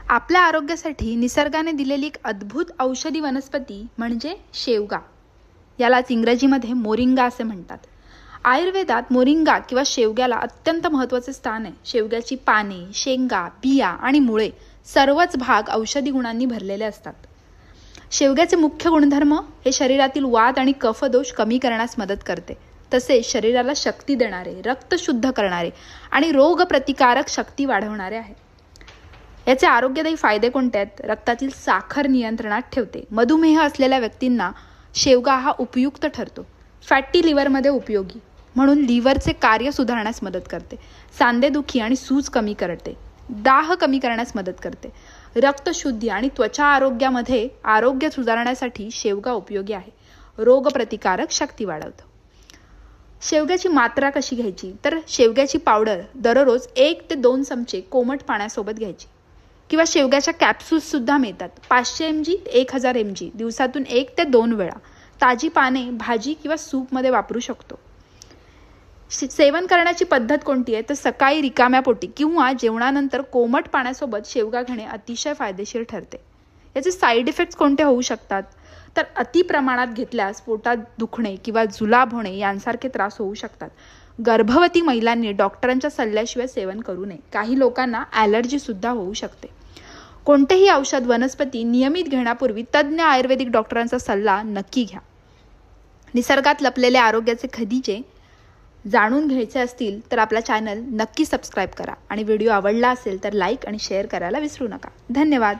आपल्या आरोग्यासाठी निसर्गाने दिलेली एक अद्भुत औषधी वनस्पती म्हणजे शेवगा. यालाच इंग्रजीमध्ये मोरिंगा असे म्हणतात. आयुर्वेदात मोरिंगा किंवा शेवग्याला अत्यंत महत्त्वाचे स्थान आहे. शेवग्याची पाने, शेंगा, बिया आणि मुळे सर्वच भाग औषधी गुणांनी भरलेले असतात. शेवग्याचे मुख्य गुणधर्म हे शरीरातील वात आणि कफदोष कमी करण्यास मदत करते. तसेच शरीराला शक्ती देणारे, रक्त शुद्ध करणारे आणि रोगप्रतिकारक शक्ती वाढवणारे आहे. याचे आरोग्यदायी फायदे कोणते आहेत? रक्तातील साखर नियंत्रणात ठेवते. मधुमेह असलेल्या व्यक्तींना शेवगा हा उपयुक्त ठरतो. फॅटी लिव्हरमध्ये उपयोगी म्हणून लिव्हरचे कार्य सुधारण्यास मदत करते. सांधेदुखी आणि सूज कमी करते. दाह कमी करण्यास मदत करते. रक्तशुद्धी आणि त्वचा आरोग्यामध्ये आरोग्य सुधारण्यासाठी शेवगा उपयोगी आहे. रोगप्रतिकारक शक्ती वाढवतो. शेवग्याची मात्रा कशी घ्यायची? तर शेवग्याची पावडर दररोज 1 ते 2 चमचे कोमट पाण्यासोबत घ्यायची किंवा शेवग्याच्या कॅप्सूल्स सुद्धा मिळतात. 500 mg 1000 mg दिवसातून 1 ते 2 वेळा. ताजी पाने भाजी किंवा सूपमध्ये वापरू शकतो. सेवन करण्याची पद्धत कोणती आहे? तर सकाळी रिकाम्या पोटी किंवा जेवणानंतर कोमट पाण्यासोबत शेवगा घेणे अतिशय फायदेशीर ठरते. याचे साईड इफेक्ट्स कोणते होऊ शकतात? तर अति प्रमाणात घेतल्यास पोटात दुखणे किंवा जुलाब होणे यांसारखे त्रास होऊ शकतात. गर्भवती महिलांनी डॉक्टरांच्या सल्ल्याशिवाय सेवन करू नये. काही लोकांना ॲलर्जी सुद्धा होऊ शकते. कोणतेही औषध वनस्पती नियमित घेण्यापूर्वी तज्ज्ञ आयुर्वेदिक डॉक्टरांचा सल्ला नक्की घ्या. निसर्गात लपलेले आरोग्याचे खजिने जाणून घ्यायचे असतील तर आपला चॅनल नक्की सबस्क्राईब करा आणि व्हिडिओ आवडला असेल तर लाईक आणि शेअर करायला विसरू नका. धन्यवाद.